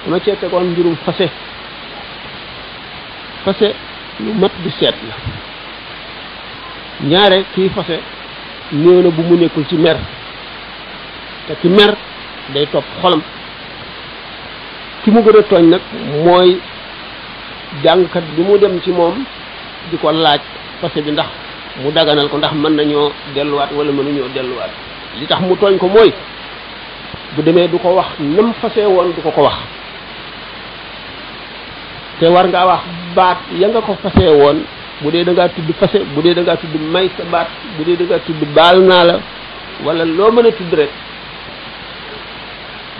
dama cee tegoon mbirum fase lu mat di seet la ñaare kii fase néew na bu mu nekkul ci mer te ki mer day topp xolam ki mu gën a tooñ nag mooy jàngkat bi mu dem ci moom di ko laaj fase bi ndax mu daganal ko ndax mën nañoo delluwaat wala mënuñoo delluwaat li tax mu tooñ ko mooy bu demee du ko wax nam fase woon du ko wax te war ngaa wax baat ya nga ko fase woon bu dee da ngaa tudd fase bu dee da ngaa tudd may sa baat bu dee da ngaa tudd baal naa la wala loo mën a tudd rek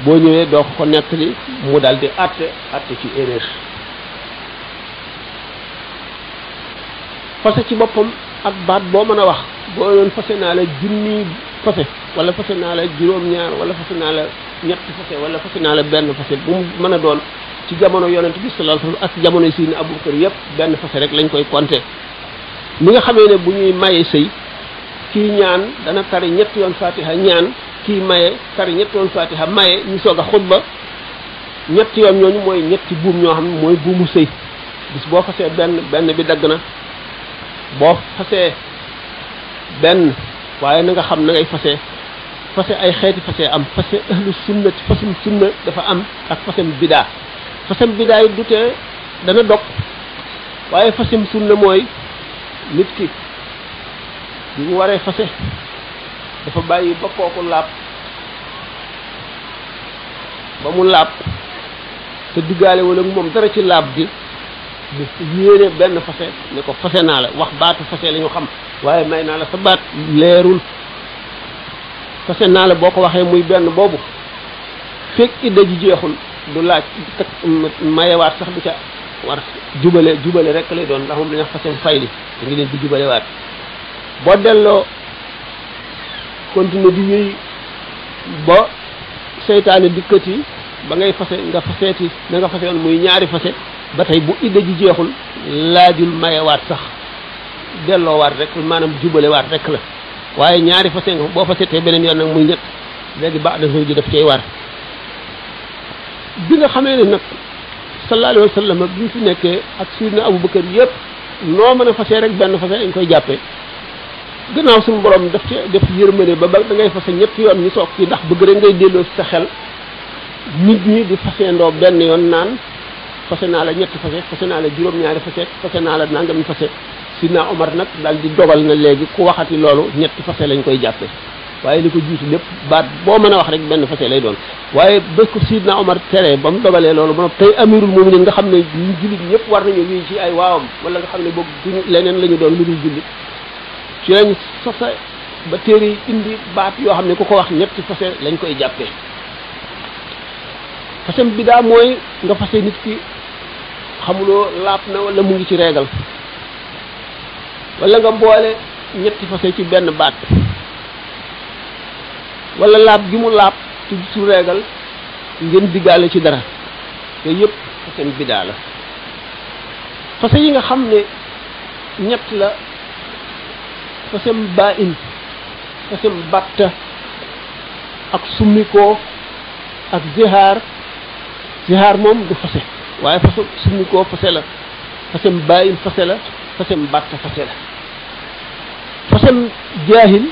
boo ñëwee doo ko nettali mu daal di àtte ci erreur fase ci boppam ak baat boo mën a wax boo doon fase naa la junni fase wala fase naa la juróom-ñaar wala fase naa la ñetti fase wala fase naa la benn fase bu mu mën a doon ci jamono yonent bi sallallahu alayhi wasallam ak jamono Sayyidina Abubakar yépp benn fase rek lañ koy compter ni nga xamee ne bu ñuy maye sëy kii ñaan dana tari ñetti yoon fatiha ñaan kii maye tari ñetti yoon fatiha maye ñu soog a xutba ñetti yoon ñooñu mooy ñetti buum ñoo xam ne mooy buumu sëy bis boo fasee benn bi dagg na boo fasee benn waaye na nga xam na ngay fase ay xeeti fase am fase ahlu sunnati fasum sunna dafa am ak fasem bidaa fasem bidaa yi du tee dana dog waaye fasem sunna mooy nit ki bi mu waree fase dafa bàyyi ba kooku laab ba mu laab te diggaale wala moom dara ci laab gi bu yéene benn fase ne ko fase naa la wax baatu fase la ñu xam waaye may naa la sa baat leerul fase naa la boo ko waxee muy benn boobu fekk idda ji jeexul du laaj mayewaat sax du ca war jubale rek lay doon ndax moom dañuy wax fasem fayli da ngi leen di jubalewaat boo delloo continuer di wéy ba seytaane dikkati ba ngay fase nga faseeti na nga fase woon muy ñaari fase ba tey bu idda ji jeexul laajul mayewaat sax delloowaat rek maanaam jubalewaat rek la waaye ñaari fase nga boo fasetee beneen yoon nag muy ñett léegi baax na ji daf cay war bi nga xamee ne nag sallallahu alayhi wa sallam bi mu fi nekkee ak Sayyidina Abubakar yëpp noo mën a fasee rek benn fase dañ koy jàppee gannaaw suñu borom daf ci def yërmande ba da ngay fase ñetti yoon ñu soog ci ndax bëgg rek ngay delloo sa xel nit ñi di faseendoo benn yoon naan fase naa la ñetti fase naa la juróom-ñaari fase naa la nangami fase Sidna Omar nag daal di dogal na léegi ku waxati loolu ñetti fase lañ koy jàppe waaye li ko jiitu lépp baat boo mën a wax rek benn fase lay doon waaye bés ko Sidna Omar tere ba mu dogalee loolu ba tey amirul mu'minin nga xam ne ñu jullit ñëpp war nañu wii ci ay waawam wala nga xam ne boog duñu leneen la ñu doon lu dul jullit ci lañ sosa ba téere yi indi baat yoo xam ne ku ko wax ñetti fase lañ koy jàppee fasem bidaa mooy nga fase nit ki xamuloo laab na wala mu ngi ci reegal wala nga boole ñetti fase ci benn baat wala laab gi mu laab ci su reegal ngeen diggaale ci dara yooyu yëpp fasem bidaa la fase yi nga xam ne ñett la fasem baa in fasem batta ak summikoo ak zihaar moom du fase waaye fasem summikoo fase la fasem baa in fase la fasem batta fase la fasem jaahil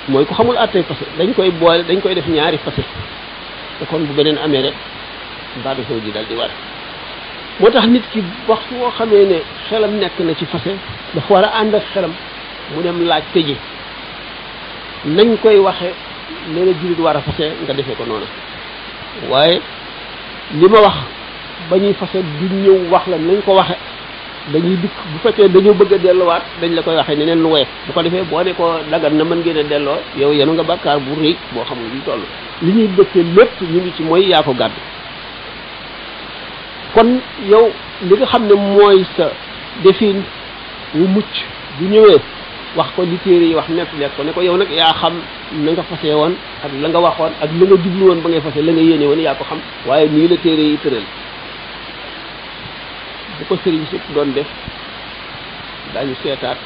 mooy ko xamul àttee fase dañ koy boole dañ koy def ñaari fase te kon bu beneen amee rek baatu sow ji dal di war moo tax nit ki waxtu woo xamee ne xelam nekk na ci fase dafa war a ànd ak xelam mu dem laaj tëji nañ koy waxe nee na jullit war a fase nga defee ko noonu waaye li ma wax ba ñuy fase du ñëw wax la nañ ko waxe dañuy dikk bu fekkee dañoo bëgg a delluwaat dañ la koy waxee neneen lu woyof bu ko defee boo ne ko dagan na mën ngeen a delloo yow yenu nga bàkkaar bu rëy boo xamul lu toll li ñuy dëkkee lépp ñu ngi ci mooy yaa ko gàddu kon yow li nga xam ne mooy sa defin wu mucc bu ñëwee wax ko li téere yi wax nekk ko ne ko yow nag yaa xam na nga fase woon ak la nga waxoon ak la nga jublu woon ba ngay fase la nga yéene woon yaa ko xam waaye nii la téere yi tëral bu ko sëriñ si doon def daañu seetaat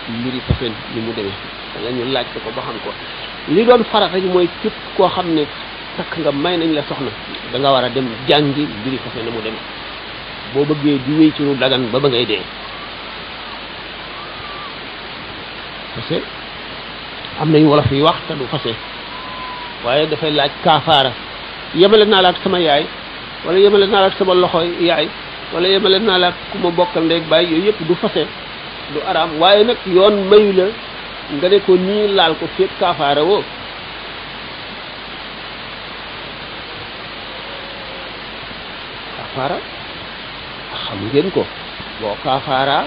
mbiri fasen ni mu demee wala ñu laaj ko ba xam ko li doon farata ji mooy képp koo xam ne takk nga may nañ la soxna da nga war a dem jàngi mbiri fase na mu dem boo bëggee di wéy ci lu dagan ba ngay dee. fase am nañu wolof yi wax te du fase waaye dafay laaj kaafaara yemale naa la ak sama yaay wala yemale naa la ak sama loxo yaay wala yemale naa la ak ku ma bokkal ndeeg baay yooyu yëpp du fase du araam waaye nag yoon mayu la nga ne ko nii laal ko fépp kaafaara woo. kaafaara xam ngeen ko boo kaafaara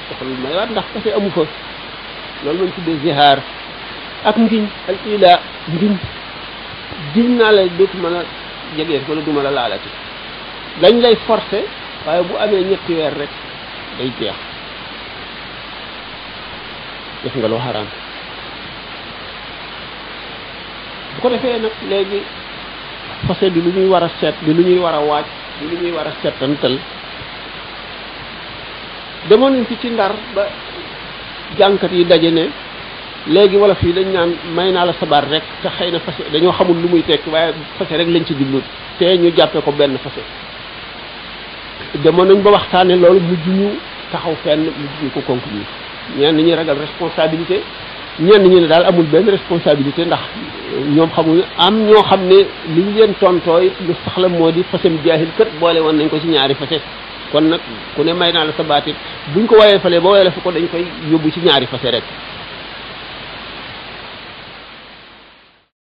doxal mayaat ndax fase amu fa loolu lañ tuddee zihaar ak ngiñ al ila ngiñ naa la dootuma la jege wala duma la laalati dañ lay forcer waaye bu amee ñetti weer rek day jeex def nga lu xaraam bu ko defee nag léegi fase bi lu ñuy war a seet bi lu ñuy war a waaj bi lu ñuy war a seetantal demoon nañ fi ci Ndar ba jànkat yi daje ne léegi wala fii dañ naan may naa la sabar rek te xëy na fase dañoo xamul lu muy tekk waaye fase rek lañ ci jublu te ñu jàppee ko benn fase demoon nañ ba waxtaane loolu mujj ñu taxaw fenn mujj ñu ko conclure ñenn ñi ragal responsabilité ñenn ñi ne daal amul benn responsabilité ndax ñoom xamuñu am ñoo xam ne li ñu leen tontooy lu saxla moo di fasem jaahil kët boole woon nañ ko ci ñaari fase kon nag ku ne may naa la sa baatit buñ ko woyee falee ba woyee la fa ko dañ koy yóbbu ci ñaari fase rek